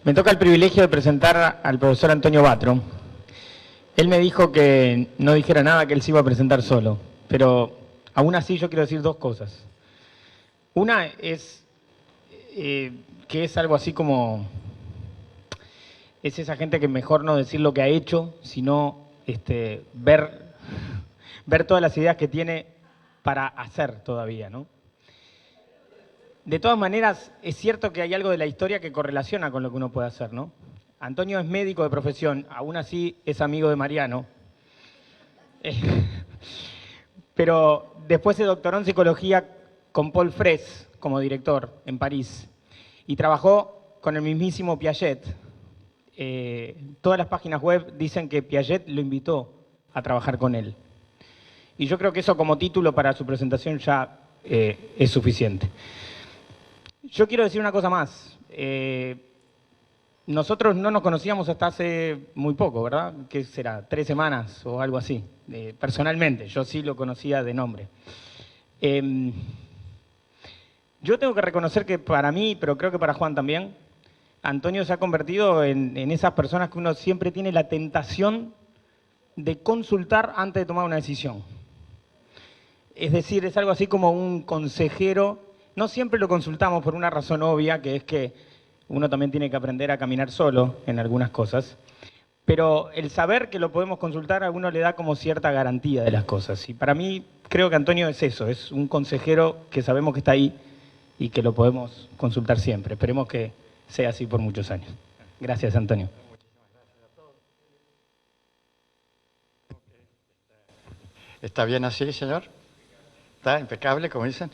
Me toca el privilegio de presentar al profesor Antonio Batro. Él me dijo que no dijera nada, que él se iba a presentar solo, pero aún así yo quiero decir dos cosas. Una es que es algo así como, es esa gente que mejor no decir lo que ha hecho, sino ver todas las ideas que tiene para hacer todavía, ¿no? De todas maneras, es cierto que hay algo de la historia que correlaciona con lo que uno puede hacer, ¿no? Antonio es médico de profesión, aún así es amigo de Mariano. Pero después se doctoró en psicología con Paul Fraisse como director en París y trabajó con el mismísimo Piaget. Todas las páginas web dicen que Piaget lo invitó a trabajar con él. Y yo creo que eso como título para su presentación ya es suficiente. Yo quiero decir una cosa más. Nosotros no nos conocíamos hasta hace muy poco, ¿verdad? ¿Qué será? 3 semanas o algo así. Personalmente, yo sí lo conocía de nombre. Yo tengo que reconocer que para mí, pero creo que para Juan también, Antonio se ha convertido en esas personas que uno siempre tiene la tentación de consultar antes de tomar una decisión. Es decir, es algo así como un consejero. No siempre lo consultamos por una razón obvia, que es que uno también tiene que aprender a caminar solo en algunas cosas. Pero el saber que lo podemos consultar a uno le da como cierta garantía de las cosas. Y para mí creo que Antonio es eso, es un consejero que sabemos que está ahí y que lo podemos consultar siempre. Esperemos que sea así por muchos años. Gracias, Antonio. ¿Está bien así, señor? ¿Está impecable, como dicen?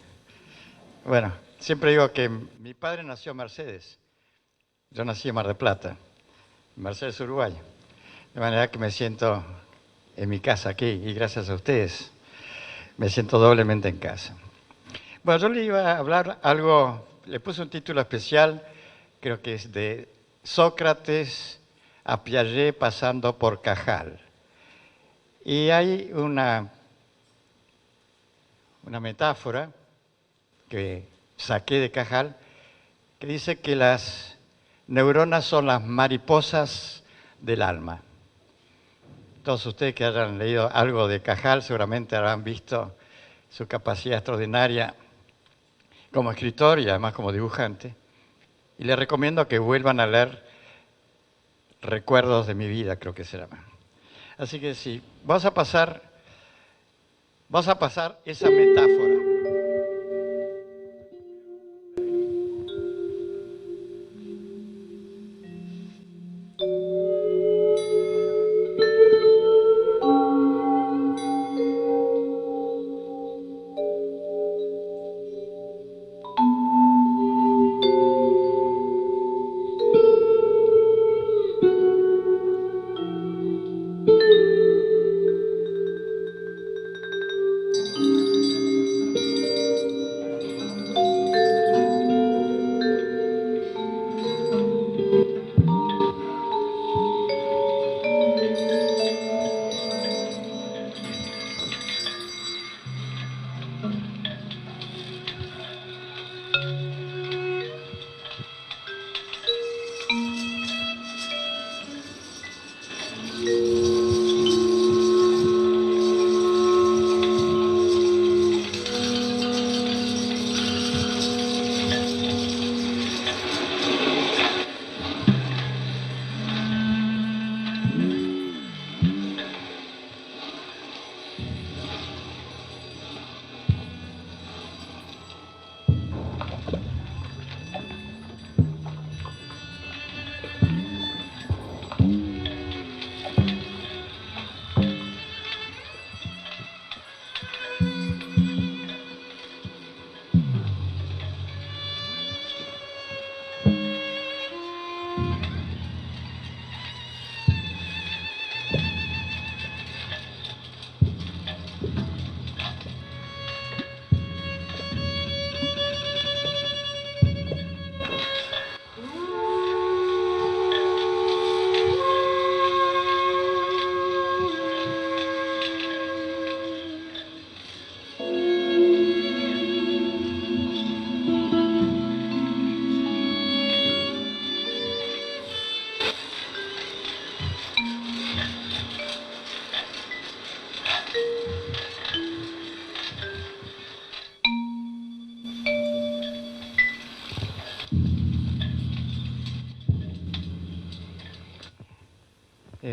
Bueno, siempre digo que mi padre nació en Mercedes. Yo nací en Mar del Plata, Mercedes, Uruguay. De manera que me siento en mi casa aquí y gracias a ustedes me siento doblemente en casa. Bueno, yo le iba a hablar algo, le puse un título especial, creo que es de Sócrates a Piaget pasando por Cajal. Y hay una metáfora que saqué de Cajal que dice que las neuronas son las mariposas del alma. Todos ustedes que hayan leído algo de Cajal seguramente habrán visto su capacidad extraordinaria como escritor y además como dibujante. Y les recomiendo que vuelvan a leer Recuerdos de mi vida, creo que se llama. Así que sí, vamos a pasar esa metáfora.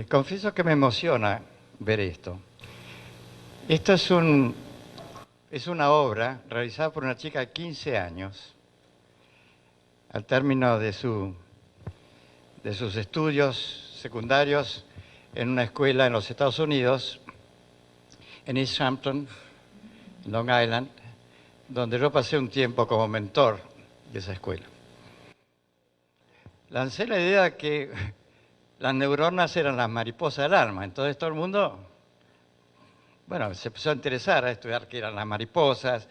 Confieso que me emociona ver esto. Esto es una obra realizada por una chica de 15 años, al término de sus estudios secundarios en una escuela en los Estados Unidos, en East Hampton, Long Island, donde yo pasé un tiempo como mentor de esa escuela. Lancé la idea de que las neuronas eran las mariposas del alma, entonces todo el mundo, bueno, se empezó a interesar a estudiar qué eran las mariposas,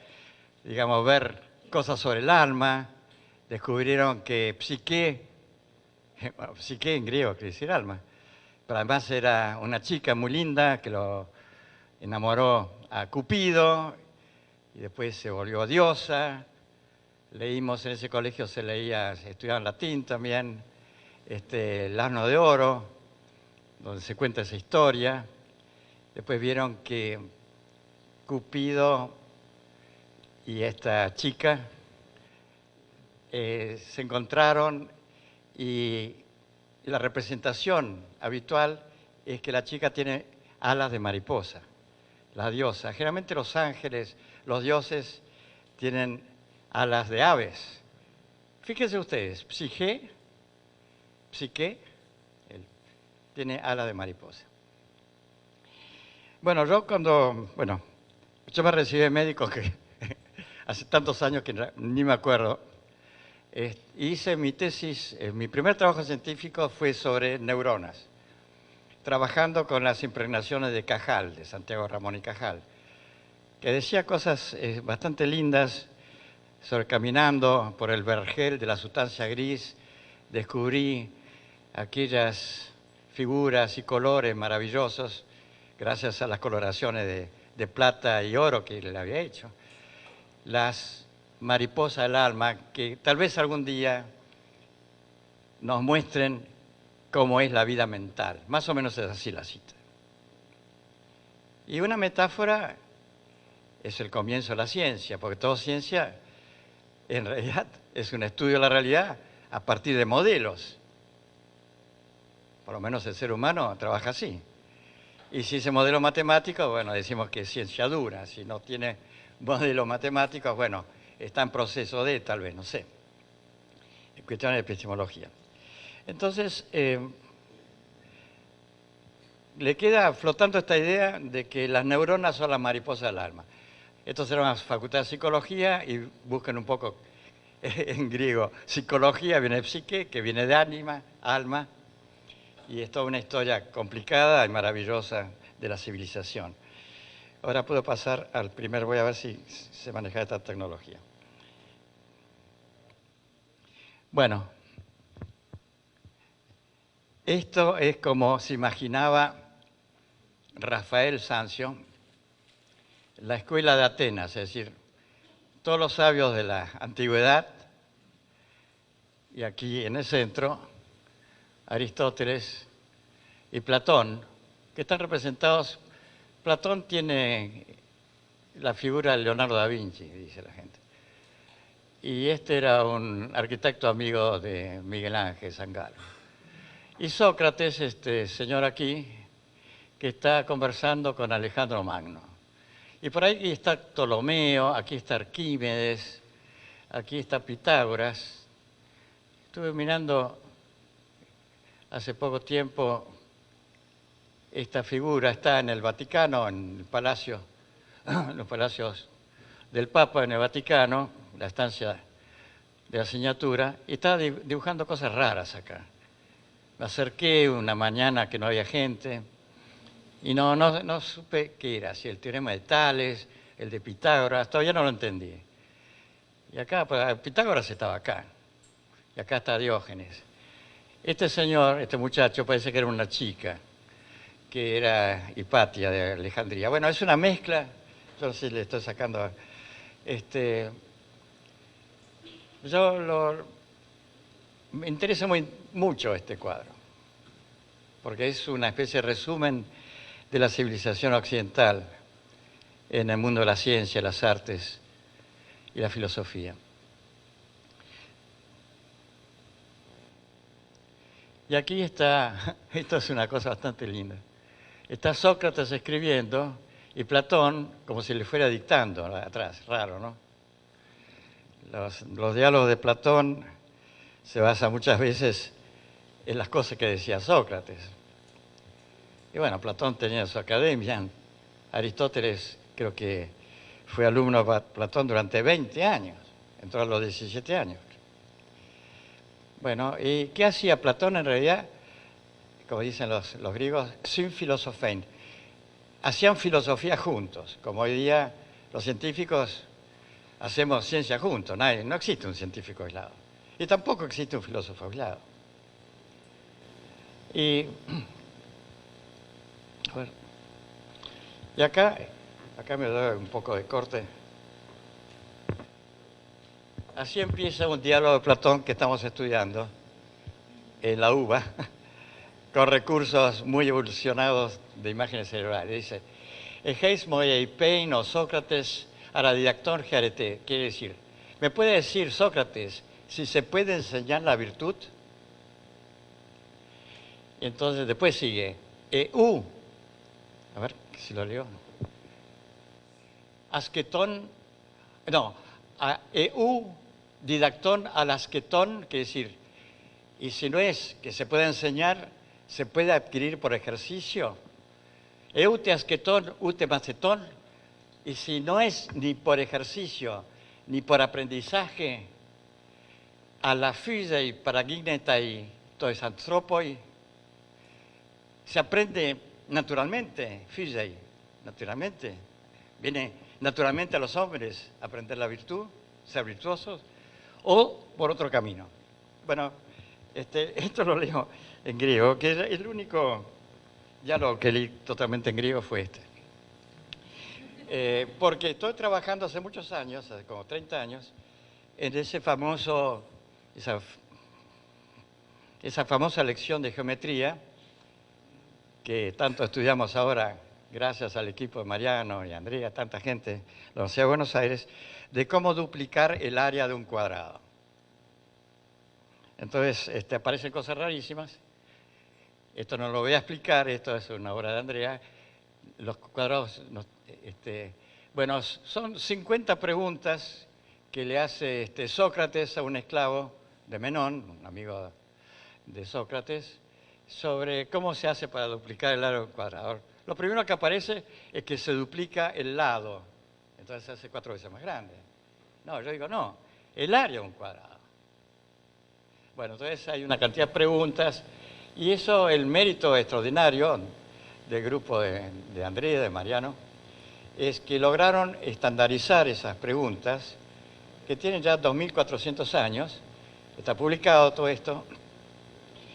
digamos, ver cosas sobre el alma, descubrieron que psique en griego quiere decir alma, pero además era una chica muy linda que lo enamoró a Cupido y después se volvió diosa. Leímos en ese colegio, se estudiaban latín también, el asno de oro, donde se cuenta esa historia. Después vieron que Cupido y esta chica se encontraron y la representación habitual es que la chica tiene alas de mariposa, la diosa. Generalmente los ángeles, los dioses, tienen alas de aves. Fíjense ustedes, Psique, tiene alas de mariposa. Bueno, yo me recibí de médico que hace tantos años que ni me acuerdo. Hice mi tesis, mi primer trabajo científico fue sobre neuronas, trabajando con las impregnaciones de Cajal, de Santiago Ramón y Cajal, que decía cosas bastante lindas sobre caminando por el vergel de la sustancia gris, descubrí aquellas figuras y colores maravillosos gracias a las coloraciones de plata y oro que le había hecho. Las mariposas del alma, que tal vez algún día nos muestren cómo es la vida mental. Más o menos es así la cita. Y una metáfora es el comienzo de la ciencia, porque toda ciencia en realidad es un estudio de la realidad a partir de modelos. Por lo menos el ser humano trabaja así. Y si ese modelo matemático, bueno, decimos que es ciencia dura. Si no tiene modelos matemáticos, bueno, está en proceso de, tal vez, no sé. Es cuestión de epistemología. Entonces, le queda flotando esta idea de que las neuronas son las mariposas del alma. Esto será una facultad de psicología y busquen un poco en griego. Psicología viene de psique, que viene de ánima, alma, y es toda una historia complicada y maravillosa de la civilización. Ahora puedo pasar al primer, voy a ver si se maneja esta tecnología. Bueno, esto es como se imaginaba Rafael Sanzio, la escuela de Atenas, es decir, todos los sabios de la antigüedad, y aquí en el centro, Aristóteles y Platón, que están representados. Platón tiene la figura de Leonardo da Vinci, dice la gente. Y este era un arquitecto amigo de Miguel Ángel Zangalo. Y Sócrates, este señor aquí, que está conversando con Alejandro Magno. Y por ahí está Ptolomeo, aquí está Arquímedes, aquí está Pitágoras. Estuve mirando hace poco tiempo esta figura, está en el Vaticano, en el palacio, en los palacios del Papa en el Vaticano, la estancia de la Signatura, y está dibujando cosas raras acá. Me acerqué una mañana que no había gente y no supe qué era, si el teorema de Tales, el de Pitágoras, todavía no lo entendí. Y acá, Pitágoras estaba acá, y acá está Diógenes. Este señor, este muchacho, parece que era una chica, que era Hipatia de Alejandría. Bueno, es una mezcla, yo no sé si le estoy sacando. Me interesa mucho este cuadro, porque es una especie de resumen de la civilización occidental en el mundo de la ciencia, las artes y la filosofía. Y aquí está, esto es una cosa bastante linda. Está Sócrates escribiendo y Platón como si le fuera dictando atrás, raro, ¿no? Los diálogos de Platón se basan muchas veces en las cosas que decía Sócrates. Y bueno, Platón tenía su academia. Aristóteles creo que fue alumno de Platón durante 20 años, entró a los 17 años. Bueno, ¿y qué hacía Platón en realidad? Como dicen los griegos, sin filosofein. Hacían filosofía juntos, como hoy día los científicos hacemos ciencia juntos. No existe un científico aislado. Y tampoco existe un filósofo aislado. Y, bueno, y acá me doy un poco de corte. Así empieza un diálogo de Platón que estamos estudiando en la UBA, con recursos muy evolucionados de imágenes cerebrales. Dice, «Egeis moiei pein o Sócrates ara didactón gerete». Quiere decir, ¿me puede decir Sócrates si se puede enseñar la virtud? Y entonces después sigue, a ver si lo leo. Asquetón, no, didactón al asquetón, quiere decir, y si no es que se puede enseñar, se puede adquirir por ejercicio. Eute asquetón, ute macetón, y si no es ni por ejercicio, ni por aprendizaje, a la physei paragignetai tois anthropoi, se aprende naturalmente, physei, naturalmente. Viene naturalmente a los hombres aprender la virtud, ser virtuosos, o por otro camino. Bueno, esto lo leo en griego, que el único diálogo que leí totalmente en griego fue este. Porque estoy trabajando hace muchos años, hace como 30 años, en esa famosa lección de geometría que tanto estudiamos ahora, gracias al equipo de Mariano y Andrea, tanta gente de la Universidad de Buenos Aires, de cómo duplicar el área de un cuadrado. Entonces, aparecen cosas rarísimas. Esto no lo voy a explicar, esto es una obra de Andrea. Los cuadrados, bueno, son 50 preguntas que le hace Sócrates a un esclavo de Menón, un amigo de Sócrates, sobre cómo se hace para duplicar el área de un cuadrado. Lo primero que aparece es que se duplica el lado, entonces se hace 4 veces más grande. No, yo digo, no, el área de un cuadrado. Bueno, entonces hay una cantidad de preguntas, y eso, el mérito extraordinario del grupo de Andrea, de Mariano, es que lograron estandarizar esas preguntas, que tienen ya 2.400 años, está publicado todo esto,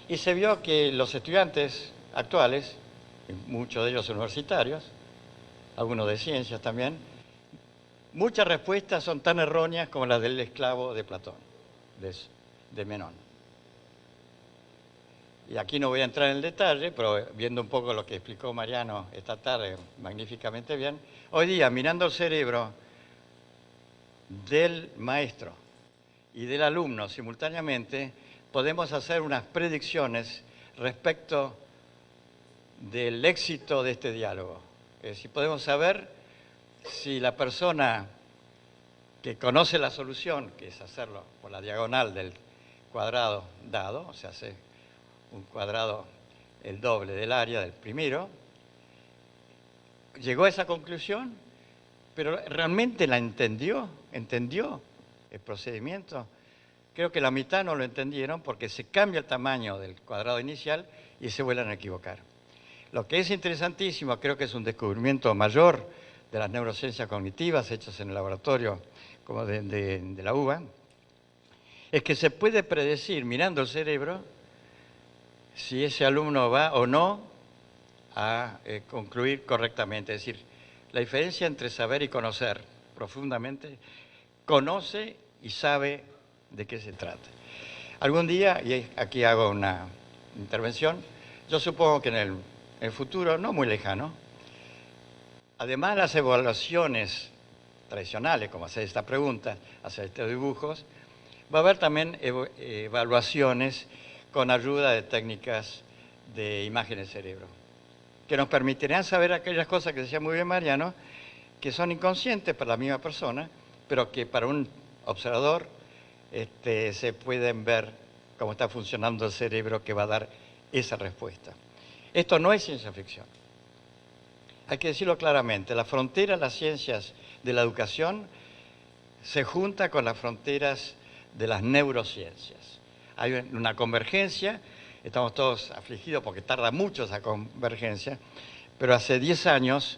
y se vio que los estudiantes actuales, muchos de ellos universitarios, algunos de ciencias también, muchas respuestas son tan erróneas como las del esclavo de Platón, de Menón. Y aquí no voy a entrar en el detalle, pero viendo un poco lo que explicó Mariano esta tarde magníficamente bien, hoy día, mirando el cerebro del maestro y del alumno simultáneamente, podemos hacer unas predicciones respecto del éxito de este diálogo. Es decir, podemos saber si la persona que conoce la solución, que es hacerlo por la diagonal del cuadrado dado, o sea, hace un cuadrado el doble del área del primero, llegó a esa conclusión, pero ¿realmente la entendió? ¿Entendió el procedimiento? Creo que la mitad no lo entendieron porque se cambia el tamaño del cuadrado inicial y se vuelven a equivocar. Lo que es interesantísimo, creo que es un descubrimiento mayor de las neurociencias cognitivas hechas en el laboratorio como de la UBA, es que se puede predecir, mirando el cerebro, si ese alumno va o no a concluir correctamente. Es decir, la diferencia entre saber y conocer profundamente, conoce y sabe de qué se trata. Algún día, y aquí hago una intervención, yo supongo que en el futuro, no muy lejano, además de las evaluaciones tradicionales, como hacer esta pregunta, hacer estos dibujos, va a haber también evaluaciones con ayuda de técnicas de imagen del cerebro, que nos permitirán saber aquellas cosas que decía muy bien Mariano, que son inconscientes para la misma persona, pero que para un observador se pueden ver cómo está funcionando el cerebro que va a dar esa respuesta. Esto no es ciencia ficción. Hay que decirlo claramente, la frontera de las ciencias de la educación se junta con las fronteras de las neurociencias. Hay una convergencia, estamos todos afligidos porque tarda mucho esa convergencia, pero hace 10 años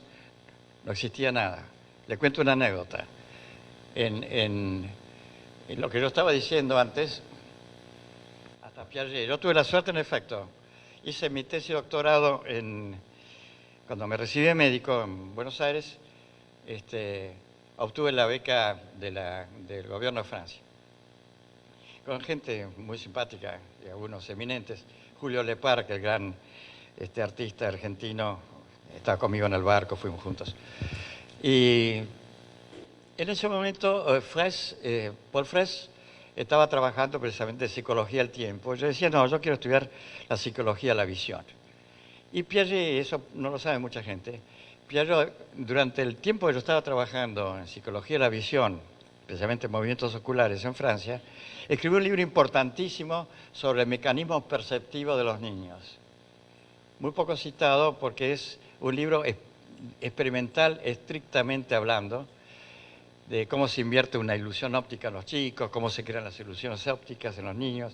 no existía nada. Le cuento una anécdota. En lo que yo estaba diciendo antes, hasta Piaget, yo tuve la suerte, en efecto, hice mi tesis de doctorado cuando me recibí de médico en Buenos Aires, obtuve la beca del gobierno de Francia, con gente muy simpática y algunos eminentes. Julio Lepar, el gran artista argentino, estaba conmigo en el barco, fuimos juntos. Y en ese momento Paul Fraisse estaba trabajando precisamente en psicología del tiempo. Yo decía, no, yo quiero estudiar la psicología de la visión. Y Piaget, eso no lo sabe mucha gente, Piaget, durante el tiempo que yo estaba trabajando en psicología de la visión, especialmente en movimientos oculares en Francia, escribió un libro importantísimo sobre el mecanismo perceptivo de los niños. Muy poco citado porque es un libro experimental estrictamente hablando, de cómo se invierte una ilusión óptica en los chicos, cómo se crean las ilusiones ópticas en los niños.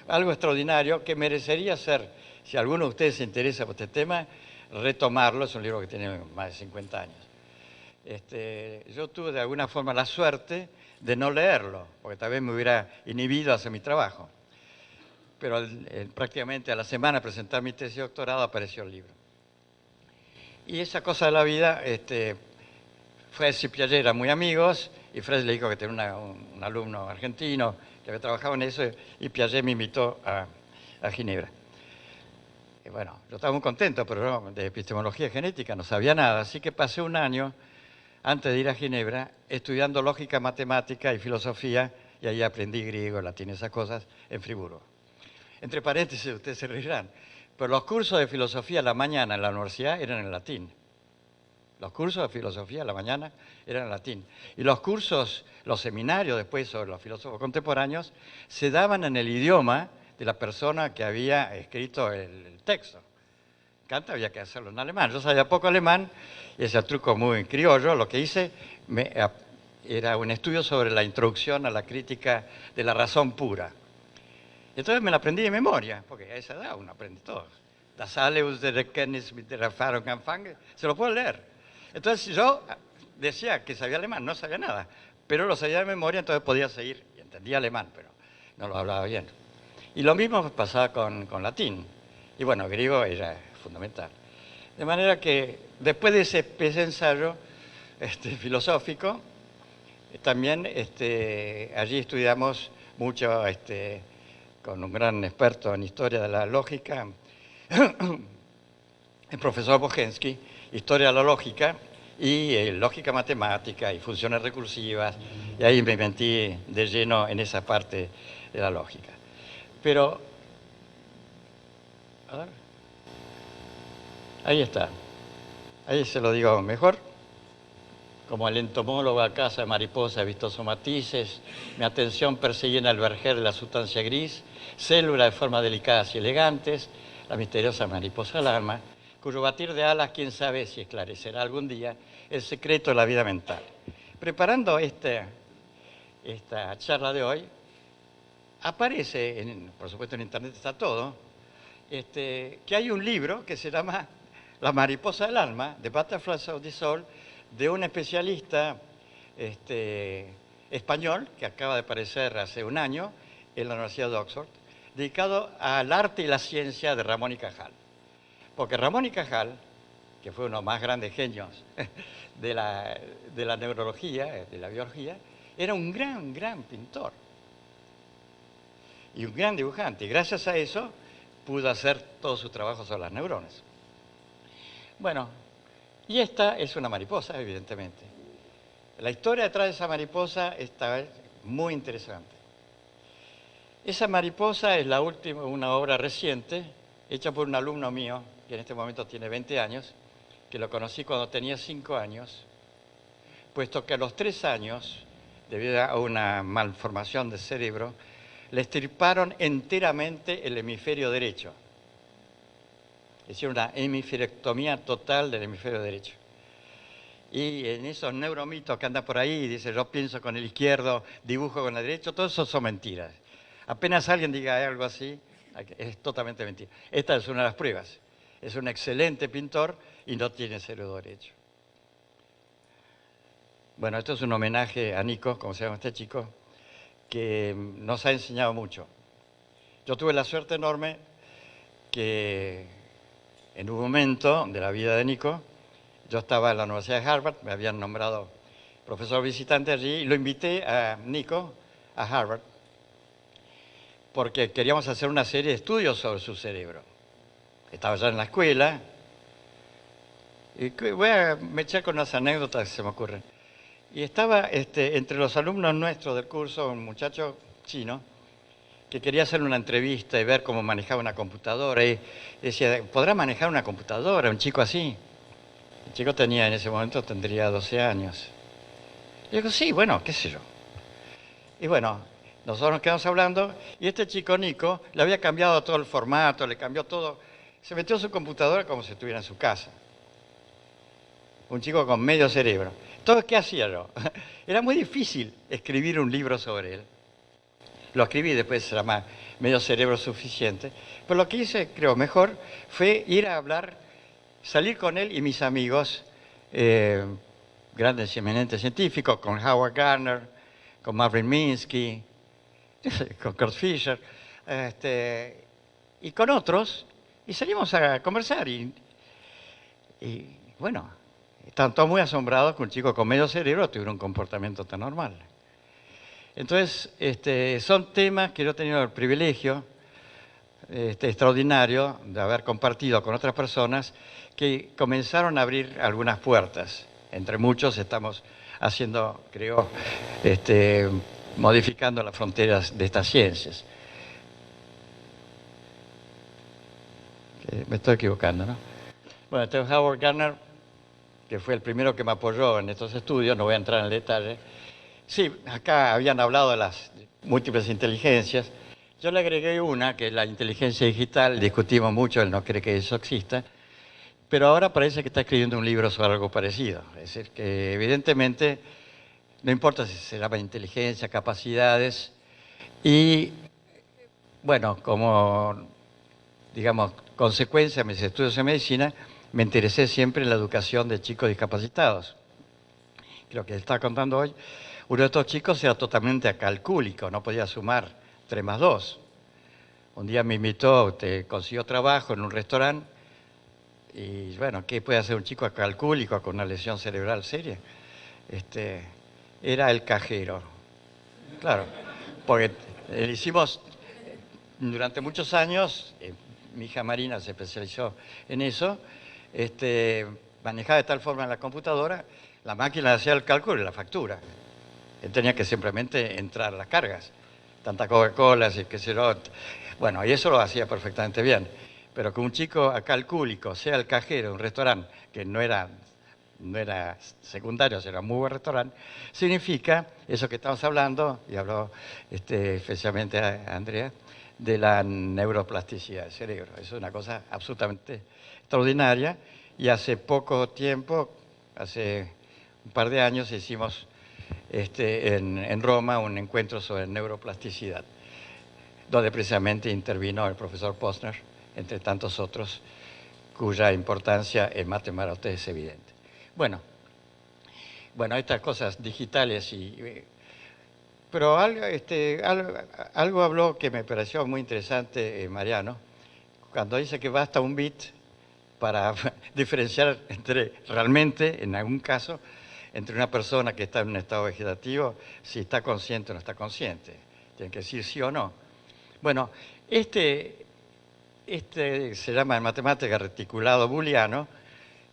Algo extraordinario que merecería ser, si alguno de ustedes se interesa por este tema, retomarlo. Es un libro que tiene más de 50 años. Yo tuve de alguna forma la suerte de no leerlo, porque tal vez me hubiera inhibido a hacer mi trabajo. Pero prácticamente a la semana de presentar mi tesis de doctorado apareció el libro. Y esa cosa de la vida, Fraisse y Piaget eran muy amigos, y Fraisse le dijo que tenía un alumno argentino que había trabajado en eso, y Piaget me invitó a Ginebra. Y bueno, yo estaba muy contento, pero de epistemología genética no sabía nada, así que pasé un año, antes de ir a Ginebra, estudiando lógica matemática y filosofía, y ahí aprendí griego, latín, esas cosas, en Friburgo. Entre paréntesis, ustedes se reirán, pero los cursos de filosofía a la mañana en la universidad eran en latín. Los cursos de filosofía a la mañana eran en latín. Y los cursos, los seminarios después sobre los filósofos contemporáneos, se daban en el idioma de la persona que había escrito el texto. Kant había que hacerlo en alemán. Yo sabía poco alemán, y ese truco muy criollo, lo que hice era un estudio sobre la introducción a la crítica de la razón pura. Entonces me la aprendí de memoria, porque a esa edad uno aprende todo. Das Aleus der Erkenntnis mit der Erfahrung anfangen, se lo puedo leer. Entonces yo decía que sabía alemán, no sabía nada, pero lo sabía de memoria, entonces podía seguir, y entendía alemán, pero no lo hablaba bien. Y lo mismo pasaba con latín, y bueno, griego era fundamental. De manera que después de ese ensayo filosófico, también allí estudiamos mucho con un gran experto en historia de la lógica, el profesor Bogensky, historia de la lógica y lógica matemática y funciones recursivas, y ahí me metí de lleno en esa parte de la lógica. Pero, a ver, ahí está, ahí se lo digo mejor. Como el entomólogo a casa de mariposa vistosos matices, mi atención persigue en el vergel de la sustancia gris, célula de formas delicadas y elegantes, la misteriosa mariposa del alma, cuyo batir de alas, quién sabe si esclarecerá algún día el secreto de la vida mental. Preparando esta charla de hoy, aparece, por supuesto en internet está todo, que hay un libro que se llama La mariposa del alma, The Butterflies of the Soul, de un especialista español que acaba de aparecer hace un año en la Universidad de Oxford, dedicado al arte y la ciencia de Ramón y Cajal. Porque Ramón y Cajal, que fue uno de los más grandes genios de la neurología, de la biología, era un gran pintor y un gran dibujante. Y gracias a eso pudo hacer todo su trabajo sobre las neuronas. Bueno, y esta es una mariposa, evidentemente. La historia detrás de esa mariposa está muy interesante. Esa mariposa es la última, una obra reciente, hecha por un alumno mío, que en este momento tiene 20 años, que lo conocí cuando tenía 5 años, puesto que a los 3 años, debido a una malformación del cerebro, le extirparon enteramente el hemisferio derecho. Hicieron una hemisferectomía total del hemisferio derecho. Y en esos neuromitos que andan por ahí, dice, yo pienso con el izquierdo, dibujo con el derecho, todo eso son mentiras. Apenas alguien diga algo así, es totalmente mentira. Esta es una de las pruebas. Es un excelente pintor y no tiene cerebro derecho. Bueno, esto es un homenaje a Nico, como se llama este chico, que nos ha enseñado mucho. Yo tuve la suerte enorme que en un momento de la vida de Nico, yo estaba en la Universidad de Harvard, me habían nombrado profesor visitante allí y lo invité a Nico a Harvard porque queríamos hacer una serie de estudios sobre su cerebro. Estaba ya en la escuela y voy a echar con unas anécdotas que se me ocurren. Y estaba entre los alumnos nuestros del curso un muchacho chino que quería hacer una entrevista y ver cómo manejaba una computadora y decía, ¿podrá manejar una computadora un chico así? El chico tenía, en ese momento, tendría 12 años. Y digo, sí, bueno, qué sé yo. Y bueno, nosotros nos quedamos hablando y este chico, Nico, le había cambiado todo el formato, le cambió todo. Se metió en su computadora como si estuviera en su casa. Un chico con medio cerebro. Entonces, ¿qué hacía yo? Era muy difícil escribir un libro sobre él. Lo escribí, después era más medio cerebro suficiente. Pero lo que hice, creo, mejor, fue ir a hablar, salir con él y mis amigos, grandes y eminentes científicos, con Howard Gardner, con Marvin Minsky, con Kurt Fischer, y con otros, y salimos a conversar. Y bueno, estaban todos muy asombrados que un chico con medio cerebro tuviera un comportamiento tan normal. Entonces, son temas que yo he tenido el privilegio extraordinario de haber compartido con otras personas que comenzaron a abrir algunas puertas. Entre muchos estamos haciendo, creo, modificando las fronteras de estas ciencias. Me estoy equivocando, ¿no? Bueno, este es Howard Gardner, que fue el primero que me apoyó en estos estudios, no voy a entrar en el detalle. Sí, acá habían hablado de las múltiples inteligencias. Yo le agregué una, que es la inteligencia digital, discutimos mucho, él no cree que eso exista, pero ahora parece que está escribiendo un libro sobre algo parecido. Es decir, que evidentemente, no importa si se llama inteligencia, capacidades, y bueno, como, digamos, consecuencia de mis estudios en medicina, me interesé siempre en la educación de chicos discapacitados. Lo que está contando hoy, uno de estos chicos era totalmente acalcúlico, no podía sumar 3 más 2. Un día me invitó, consiguió trabajo en un restaurante y bueno, ¿qué puede hacer un chico acalcúlico con una lesión cerebral seria? Era el cajero, claro, porque le hicimos durante muchos años, mi hija Marina se especializó en eso, manejaba de tal forma en la computadora, la máquina hacía el cálculo y la factura. Él tenía que simplemente entrar las cargas, tantas Coca-Cola y qué sé yo. Bueno, y eso lo hacía perfectamente bien. Pero que un chico acalcúlico sea el cajero de un restaurante, que no era secundario, era un muy buen restaurante, significa eso que estamos hablando, y habló especialmente a Andrea, de la neuroplasticidad del cerebro. Eso es una cosa absolutamente extraordinaria. Y hace poco tiempo, hace un par de años, hicimos en Roma un encuentro sobre neuroplasticidad, donde precisamente intervino el profesor Posner, entre tantos otros, cuya importancia en matemáticas es evidente. Bueno, estas cosas digitales pero algo habló que me pareció muy interesante, Mariano, cuando dice que basta un bit para diferenciar realmente, en algún caso, entre una persona que está en un estado vegetativo, si está consciente o no está consciente. Tiene que decir sí o no. Bueno, se llama en matemática reticulado booleano,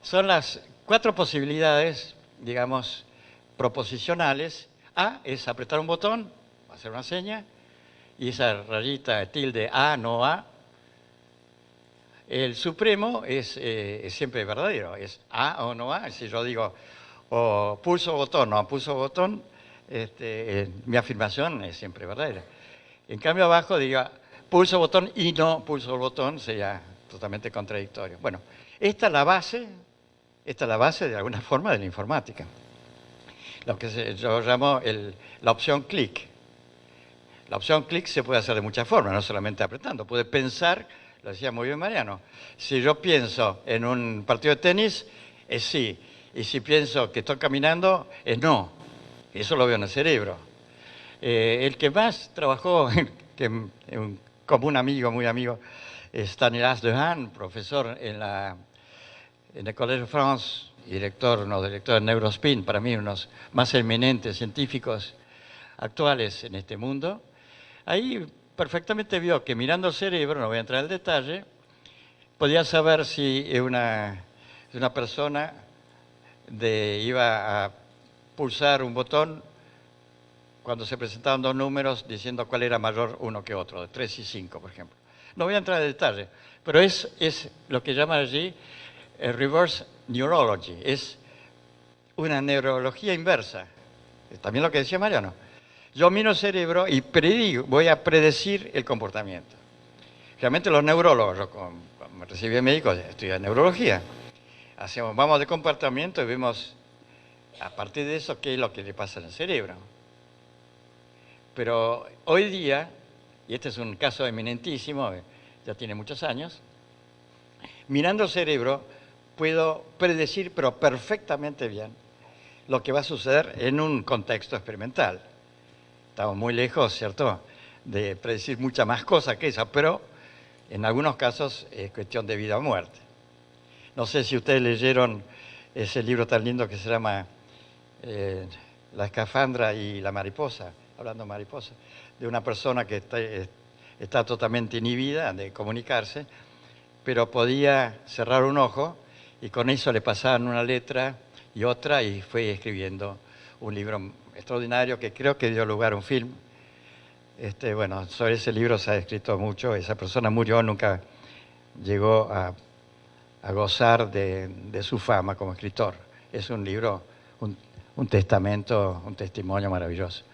son las 4 posibilidades, digamos, proposicionales. A es apretar un botón, hacer una seña, y esa rayita tilde A, no A, el supremo es siempre verdadero, es A o no A. Si yo digo o pulso botón o no pulso botón, mi afirmación es siempre verdadera. En cambio abajo diga pulso botón y no pulso botón, sería totalmente contradictorio. Bueno, esta es la base de alguna forma de la informática. Lo que yo llamo la opción clic. La opción clic se puede hacer de muchas formas, no solamente apretando. Puede pensar, lo decía muy bien Mariano, si yo pienso en un partido de tenis, es sí. Y si pienso que estoy caminando, es no. Eso lo veo en el cerebro. El que más trabajó, como un amigo, muy amigo, Stanislas Dehaene, profesor en el Collège de France, director de Neurospin, para mí unos más eminentes científicos actuales en este mundo. Ahí perfectamente vio que mirando el cerebro, no voy a entrar en detalle, podía saber si una persona iba a pulsar un botón cuando se presentaban dos números diciendo cuál era mayor uno que otro, de 3 y 5, por ejemplo. No voy a entrar en detalle, pero es lo que llaman allí reverse neurology, es una neurología inversa. También lo que decía Mariano. Yo miro el cerebro y voy a predecir el comportamiento. Realmente los neurólogos, yo me recibí de médico, estudié neurología. Vamos de comportamiento y vemos a partir de eso qué es lo que le pasa en el cerebro. Pero hoy día, y este es un caso eminentísimo, ya tiene muchos años, mirando el cerebro puedo predecir, pero perfectamente bien, lo que va a suceder en un contexto experimental. Estamos muy lejos, ¿cierto?, de predecir muchas más cosas que esa, pero en algunos casos es cuestión de vida o muerte. No sé si ustedes leyeron ese libro tan lindo que se llama La escafandra y la mariposa, hablando de mariposa, de una persona que está totalmente inhibida de comunicarse, pero podía cerrar un ojo y con eso le pasaban una letra y otra y fue escribiendo un libro extraordinario que creo que dio lugar a un film. Bueno, sobre ese libro se ha escrito mucho. Esa persona murió, nunca llegó a gozar de su fama como escritor. Es un libro, un testamento, un testimonio maravilloso.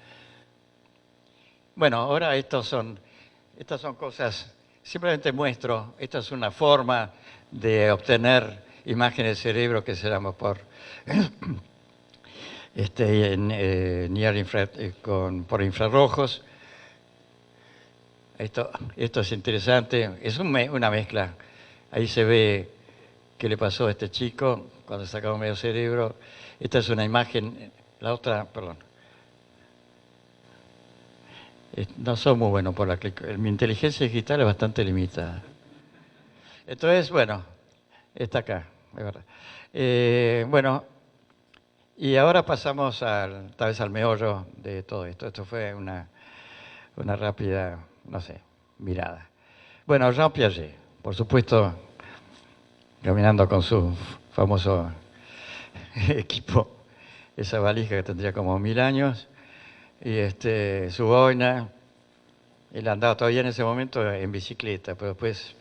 Bueno, ahora estas son cosas, simplemente muestro, esta es una forma de obtener imágenes del cerebro que se llama por por infrarrojos. Esto es interesante, es una mezcla. Ahí se ve qué le pasó a este chico cuando sacaba medio cerebro. Esta es una imagen, la otra, perdón. No soy muy bueno por mi inteligencia digital es bastante limitada. Entonces, bueno, está acá, es verdad. Bueno, y ahora pasamos tal vez al meollo de todo esto. Esto fue una rápida, no sé, mirada. Bueno, Jean Piaget, por supuesto, caminando con su famoso equipo, esa valija que tendría como 1000 años, y su boina. Él andaba todavía en ese momento en bicicleta, pero después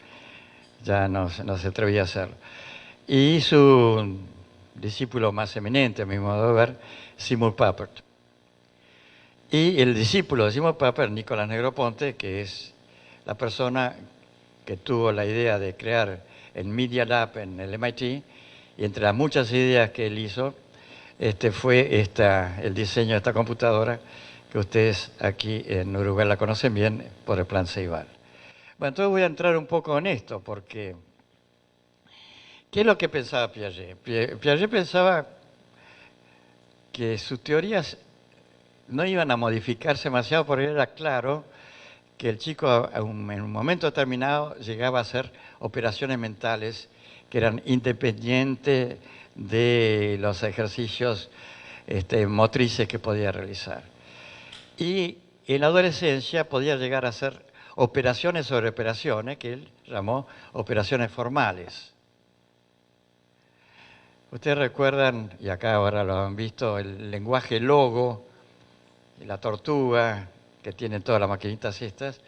ya no se atrevía a hacerlo. Y su discípulo más eminente, a mi modo de ver, Seymour Papert. Y el discípulo de Seymour Papert, Nicolás Negroponte, que es la persona que tuvo la idea de crear el Media Lab en el MIT, y entre las muchas ideas que él hizo, fue el diseño de esta computadora, que ustedes aquí en Uruguay la conocen bien por el Plan Ceibal. Bueno, entonces voy a entrar un poco en esto, porque ¿qué es lo que pensaba Piaget? Piaget pensaba que sus teorías no iban a modificarse demasiado porque era claro que el chico en un momento determinado llegaba a hacer operaciones mentales que eran independientes de los ejercicios motrices que podía realizar. Y en la adolescencia podía llegar a hacer operaciones sobre operaciones que él llamó operaciones formales. Ustedes recuerdan, y acá ahora lo han visto, el lenguaje logo, la tortuga, que tienen todas las maquinitas estas.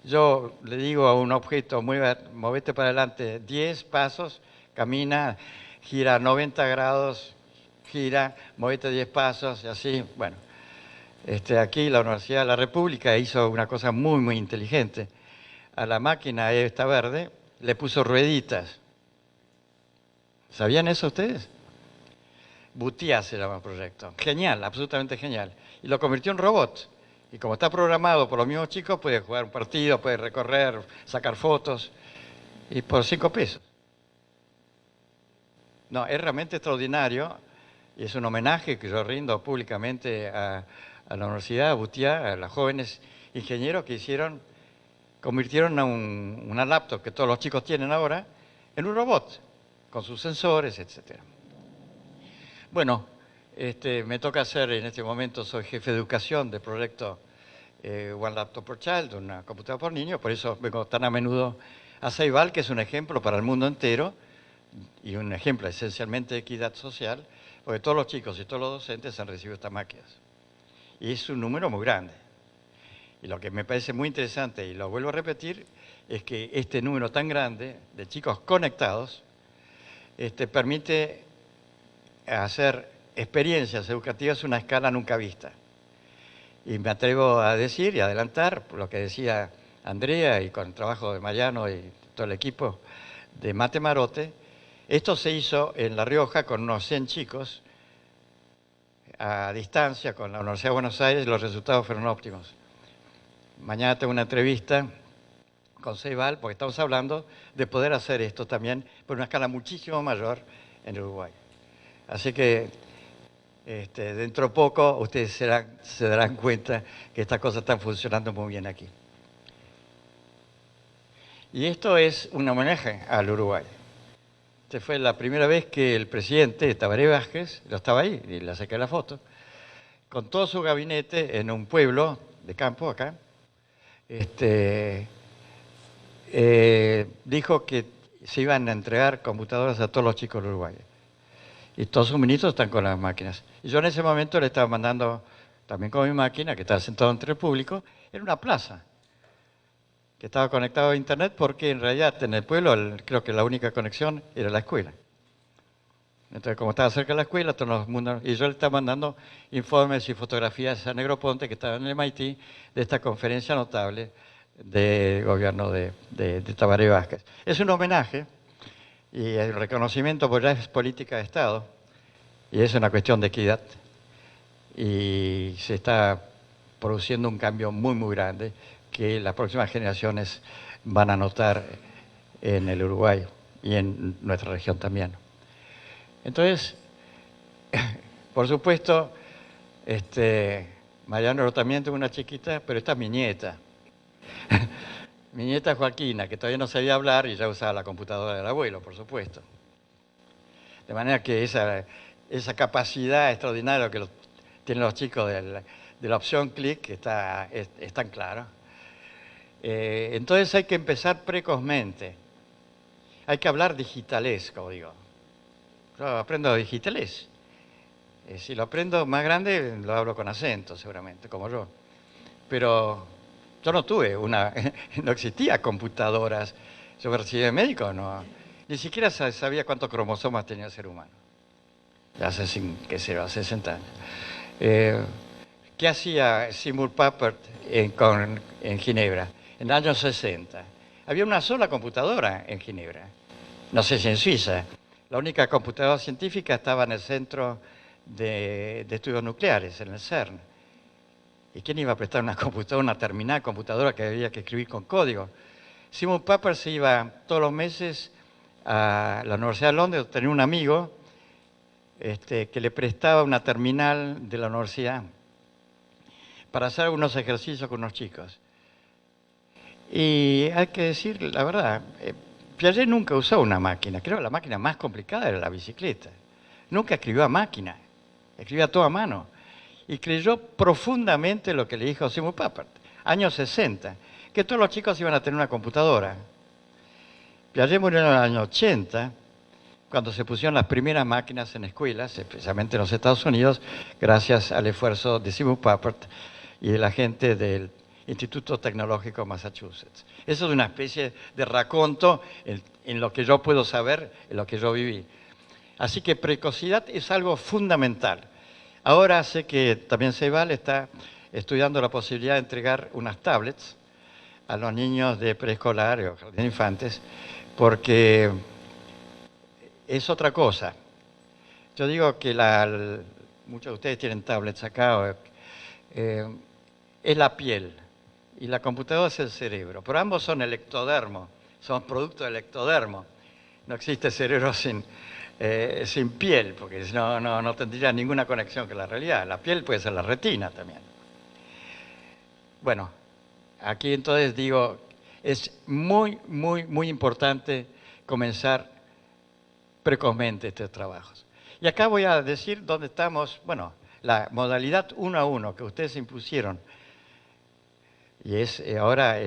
Yo le digo a un objeto, movete para adelante 10 pasos, camina, gira 90 grados, gira, movete 10 pasos y así. Bueno, aquí la Universidad de la República hizo una cosa muy, muy inteligente. A la máquina esta verde le puso rueditas. ¿Sabían eso ustedes? Butia se llama el proyecto. Genial, absolutamente genial. Y lo convirtió en robot. Y como está programado por los mismos chicos, puede jugar un partido, puede recorrer, sacar fotos. Y por 5 pesos. No, es realmente extraordinario. Y es un homenaje que yo rindo públicamente a la Universidad, a Butia, a los jóvenes ingenieros que convirtieron a una laptop que todos los chicos tienen ahora en un robot, con sus sensores, etc. Bueno, me toca hacer en este momento, soy jefe de educación del proyecto One Laptop per Child, una computadora por niño, por eso vengo tan a menudo a Ceibal, que es un ejemplo para el mundo entero y un ejemplo esencialmente de equidad social, porque todos los chicos y todos los docentes han recibido estas máquinas. Y es un número muy grande. Y lo que me parece muy interesante, y lo vuelvo a repetir, es que este número tan grande de chicos conectados permite hacer experiencias educativas a una escala nunca vista. Y me atrevo a decir y adelantar lo que decía Andrea y con el trabajo de Mariano y todo el equipo de Mate Marote. Esto se hizo en La Rioja con unos 100 chicos a distancia con la Universidad de Buenos Aires y los resultados fueron óptimos. Mañana tengo una entrevista con Ceibal porque estamos hablando de poder hacer esto también por una escala muchísimo mayor en Uruguay. Así que dentro de poco ustedes se darán cuenta que estas cosas están funcionando muy bien aquí. Y esto es un homenaje al Uruguay. Esta fue la primera vez que el presidente Tabaré Vázquez, yo estaba ahí y le saqué la foto, con todo su gabinete en un pueblo de campo acá, dijo que se iban a entregar computadoras a todos los chicos de Uruguay. Y todos sus ministros están con las máquinas. Y yo en ese momento le estaba mandando, también con mi máquina, que estaba sentado entre el público, en una plaza, que estaba conectado a internet porque en realidad en el pueblo creo que la única conexión era la escuela. Entonces, como estaba cerca de la escuela, todos los mundos, y yo le estaba mandando informes y fotografías a Negroponte, que estaba en el MIT, de esta conferencia notable del gobierno de Tabaré Vázquez. Es un homenaje y el reconocimiento, pues ya es política de Estado y es una cuestión de equidad. Y se está produciendo un cambio muy, muy grande que las próximas generaciones van a notar en el Uruguay y en nuestra región también. Entonces, por supuesto, Mariano también tuvo una chiquita, pero esta es mi nieta. Mi nieta Joaquina, que todavía no sabía hablar y ya usaba la computadora del abuelo, por supuesto. De manera que esa capacidad extraordinaria que tienen los chicos de la opción clic es tan clara. Entonces hay que empezar precozmente. Hay que hablar digitalés, como digo. Yo aprendo digitalés. Si lo aprendo más grande, lo hablo con acento, seguramente, como yo. Pero yo no tuve no existía computadoras. Yo me recibí de médico, ni siquiera sabía cuántos cromosomas tenía el ser humano. Ya hace 60 años. ¿Qué hacía Seymour Papert en Ginebra? En los años 60. Había una sola computadora en Ginebra. No sé si en Suiza. La única computadora científica estaba en el Centro de Estudios Nucleares, en el CERN. ¿Y quién iba a prestar una computadora, una terminal computadora que había que escribir con código? Seymour Papert se iba todos los meses a la Universidad de Londres, tenía un amigo que le prestaba una terminal de la universidad para hacer algunos ejercicios con unos chicos. Y hay que decir la verdad, Piaget nunca usó una máquina. Creo que la máquina más complicada era la bicicleta. Nunca escribió a máquina, escribía todo a mano. Y creyó profundamente lo que le dijo Seymour Papert, años 60, que todos los chicos iban a tener una computadora. Piaget murió en el año 80, cuando se pusieron las primeras máquinas en escuelas, especialmente en los Estados Unidos, gracias al esfuerzo de Seymour Papert y de la gente del Instituto Tecnológico de Massachusetts. Eso es una especie de raconto en lo que yo puedo saber, en lo que yo viví. Así que precocidad es algo fundamental. Ahora sé que también Ceibal está estudiando la posibilidad de entregar unas tablets a los niños de preescolar o jardín de infantes, porque es otra cosa. Yo digo que muchos de ustedes tienen tablets acá, es la piel y la computadora es el cerebro, pero ambos son el ectodermo, son producto del ectodermo. No existe cerebro sin piel, porque no tendría ninguna conexión con la realidad. La piel puede ser la retina también. Bueno, aquí entonces digo, es muy, muy, muy importante comenzar precozmente estos trabajos. Y acá voy a decir dónde estamos, bueno, la modalidad 1 a 1 que ustedes impusieron, y es ahora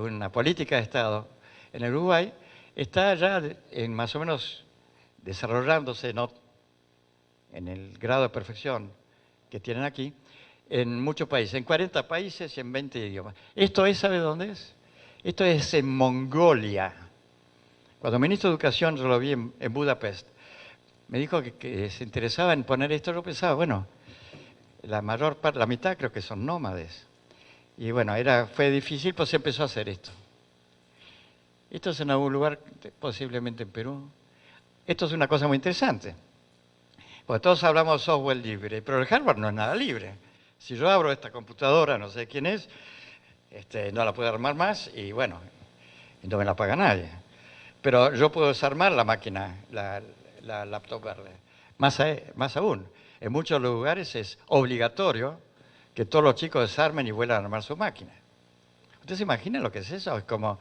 una política de Estado en el Uruguay, está ya más o menos desarrollándose, no en el grado de perfección que tienen aquí, en muchos países, en 40 países y en 20 idiomas. Esto es, ¿sabe dónde es? Esto es en Mongolia. Cuando ministro de Educación, yo lo vi en Budapest, me dijo que se interesaba en poner esto, yo pensaba, bueno, la mitad creo que son nómades. Y bueno, fue difícil, pues se empezó a hacer esto. Esto es en algún lugar, posiblemente en Perú. Esto es una cosa muy interesante. Porque todos hablamos de software libre, pero el hardware no es nada libre. Si yo abro esta computadora, no sé quién es, no la puedo armar más y bueno, no me la paga nadie. Pero yo puedo desarmar la máquina, la laptop verde. Más aún, en muchos lugares es obligatorio que todos los chicos desarmen y vuelvan a armar su máquina. ¿Ustedes se imaginan lo que es eso? Es como,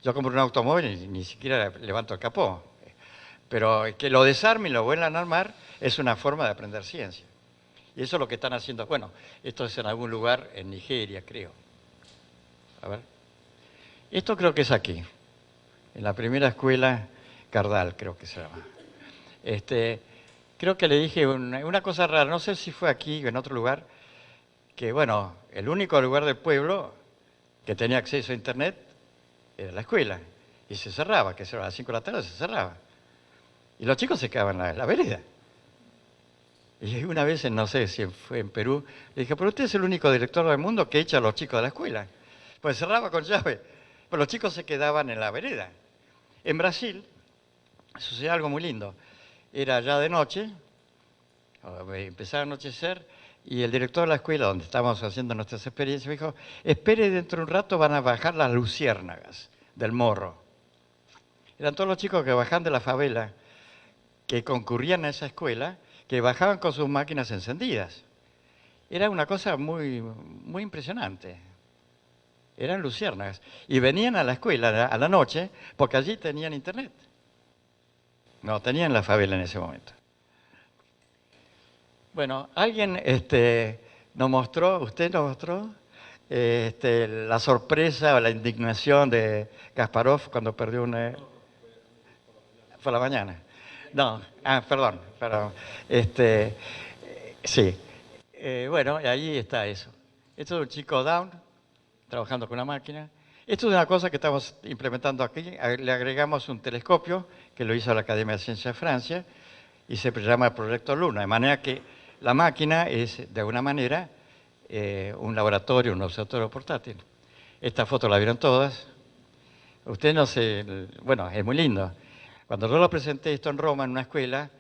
yo compro un automóvil y ni siquiera levanto el capó. Pero que lo desarmen y lo vuelvan a armar es una forma de aprender ciencia. Y eso es lo que están haciendo. Bueno, esto es en algún lugar en Nigeria, creo. A ver. Esto creo que es aquí, en la primera escuela Cardal, creo que se llama. Creo que le dije una cosa rara, no sé si fue aquí o en otro lugar, que bueno, el único lugar del pueblo que tenía acceso a internet era la escuela. Y se cerraba, que a las 5 de la tarde se cerraba. Y los chicos se quedaban en la vereda. Y una vez, no sé si fue en Perú, le dije, pero usted es el único director del mundo que echa a los chicos de la escuela. Pues cerraba con llave, pero los chicos se quedaban en la vereda. En Brasil sucedió algo muy lindo. Era ya de noche, empezaba a anochecer, y el director de la escuela, donde estábamos haciendo nuestras experiencias, me dijo, espere, dentro de un rato van a bajar las luciérnagas del morro. Eran todos los chicos que bajaban de la favela, que concurrían a esa escuela, que bajaban con sus máquinas encendidas. Era una cosa muy, muy impresionante. Eran luciérnagas. Y venían a la escuela a la noche porque allí tenían internet. No, tenían la favela en ese momento. Bueno, alguien nos mostró, usted nos mostró, la sorpresa o la indignación de Kasparov cuando perdió una... Fue a la mañana. No, perdón. Sí. Bueno, y ahí está eso. Esto es un chico down, trabajando con una máquina. Esto es una cosa que estamos implementando aquí. Le agregamos un telescopio, que lo hizo la Academia de Ciencias de Francia, y se llama el Proyecto Luna. De manera que la máquina es, de alguna manera, un laboratorio, un observatorio portátil. Esta foto la vieron todas. Usted no sé, bueno, es muy lindo. Cuando yo lo presenté esto en Roma, en una escuela,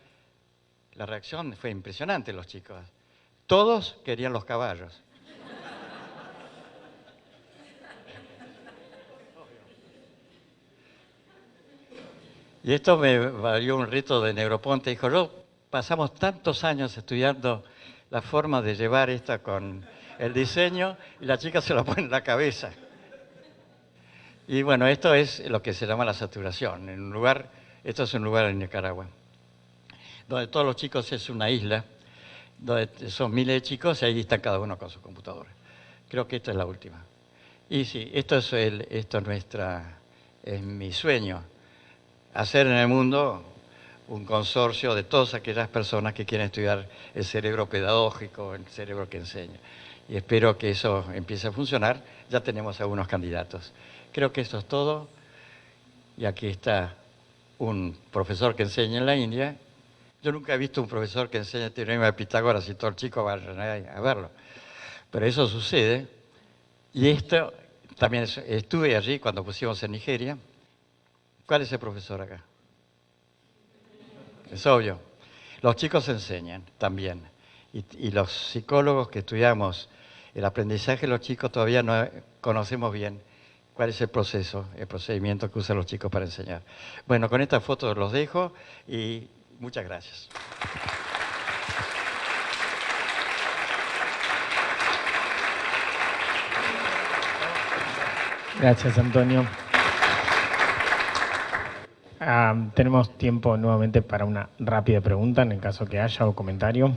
la reacción fue impresionante los chicos. Todos querían los caballos. Y esto me valió un reto de Neuroponte. Dijo, pasamos tantos años estudiando la forma de llevar esta con el diseño y la chica se la pone en la cabeza. Y bueno, esto es lo que se llama la saturación. Esto es un lugar en Nicaragua, donde todos los chicos es una isla, donde son miles de chicos y ahí están cada uno con su computadora. Creo que esta es la última. Y sí, esto es mi sueño, hacer en el mundo un consorcio de todas aquellas personas que quieren estudiar el cerebro pedagógico, el cerebro que enseña. y espero que eso empiece a funcionar. Ya tenemos algunos candidatos. Creo que eso es todo. Y aquí está un profesor que enseña en la India. Yo nunca he visto un profesor que enseña el teorema de Pitágoras y todo el chico va a verlo. Pero eso sucede. Y esto, también estuve allí cuando pusimos en Nigeria. ¿Cuál es el profesor acá? Es obvio. Los chicos enseñan también. Y los psicólogos que estudiamos el aprendizaje de los chicos todavía no conocemos bien cuál es el proceso, el procedimiento que usan los chicos para enseñar. Bueno, con esta foto los dejo y muchas gracias. Gracias, Antonio. Tenemos tiempo nuevamente para una rápida pregunta, en el caso que haya, o comentario.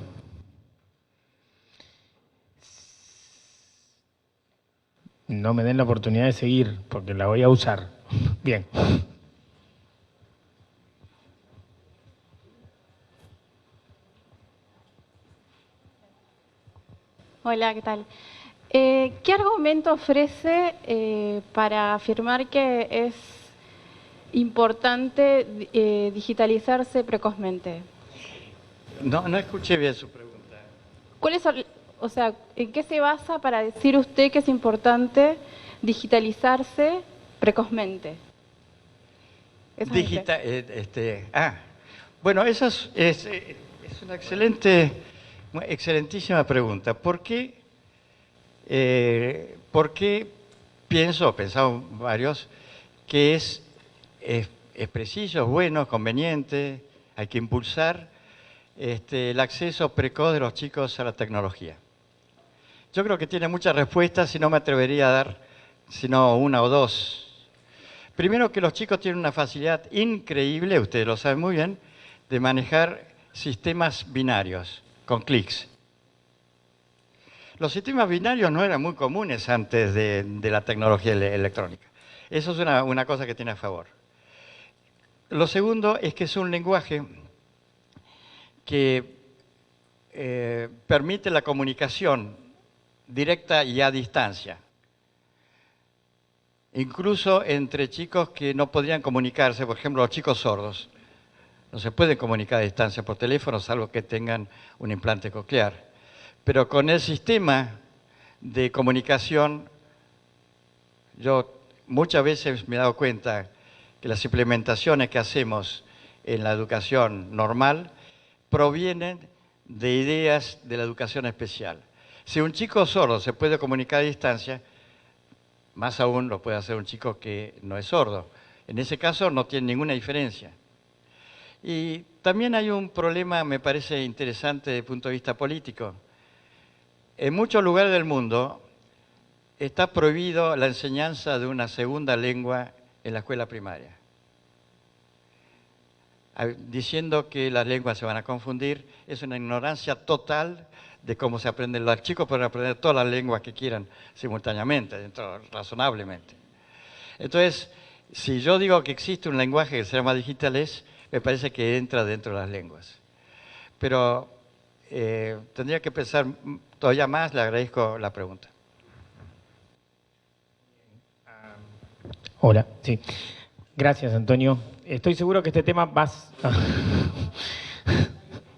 No me den la oportunidad de seguir, porque la voy a usar. Bien. Hola, ¿qué tal? ¿Qué argumento ofrece para afirmar que es importante digitalizarse precozmente? No escuché bien su pregunta. ¿Cuál es, o sea, en qué se basa para decir usted que es importante digitalizarse precozmente? Esa es mi Bueno, eso es una excelentísima pregunta. ¿Por qué pensamos varios, que es preciso, es bueno, es conveniente, hay que impulsar el acceso precoz de los chicos a la tecnología? Yo creo que tiene muchas respuestas y no me atrevería a dar sino una o dos. Primero, que los chicos tienen una facilidad increíble, ustedes lo saben muy bien, de manejar sistemas binarios con clics. Los sistemas binarios no eran muy comunes antes de la tecnología electrónica. Eso es una cosa que tiene a favor. Lo segundo es que es un lenguaje que permite la comunicación directa y a distancia. Incluso entre chicos que no podrían comunicarse, por ejemplo, los chicos sordos. No se pueden comunicar a distancia por teléfono, salvo que tengan un implante coclear. Pero con el sistema de comunicación, yo muchas veces me he dado cuenta que las implementaciones que hacemos en la educación normal provienen de ideas de la educación especial. Si un chico sordo se puede comunicar a distancia, más aún lo puede hacer un chico que no es sordo. En ese caso no tiene ninguna diferencia. Y también hay un problema, me parece interesante desde el punto de vista político. En muchos lugares del mundo está prohibido la enseñanza de una segunda lengua en la escuela primaria, diciendo que las lenguas se van a confundir. Es una ignorancia total de cómo se aprenden. Los chicos pueden aprender todas las lenguas que quieran simultáneamente, razonablemente. Entonces, si yo digo que existe un lenguaje que se llama digitalés, me parece que entra dentro de las lenguas. Pero tendría que pensar todavía más. Le agradezco la pregunta. Hola, sí. Gracias, Antonio. Estoy seguro que este tema vas...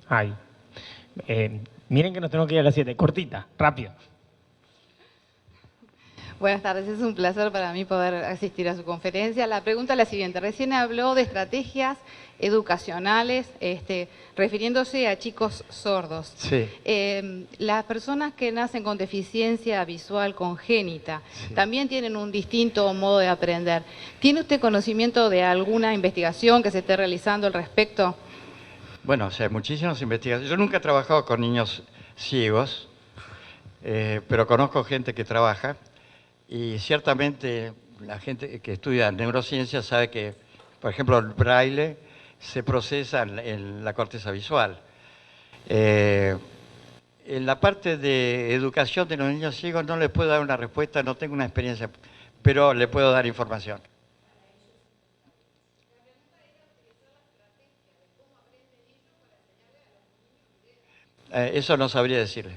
Ay. Miren que nos tenemos que ir a las 7. Cortita, rápido. Buenas tardes, es un placer para mí poder asistir a su conferencia. La pregunta es la siguiente. Recién habló de estrategias educacionales, refiriéndose a chicos sordos. Sí. Las personas que nacen con deficiencia visual congénita también tienen un distinto modo de aprender. ¿Tiene usted conocimiento de alguna investigación que se esté realizando al respecto? Bueno, o sea, muchísimas investigaciones. Yo nunca he trabajado con niños ciegos, pero conozco gente que trabaja. Y ciertamente la gente que estudia neurociencia sabe que, por ejemplo, el braille se procesa en la corteza visual. En la parte de educación de los niños ciegos no les puedo dar una respuesta, no tengo una experiencia, pero le puedo dar información. Eso no sabría decirle.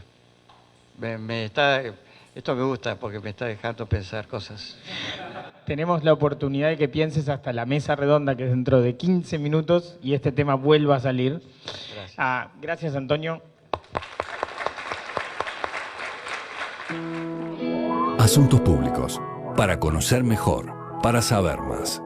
Esto me gusta porque me está dejando pensar cosas. Tenemos la oportunidad de que pienses hasta la mesa redonda, que es dentro de 15 minutos, y este tema vuelva a salir. Gracias. Gracias, Antonio. Asuntos públicos. Para conocer mejor, para saber más.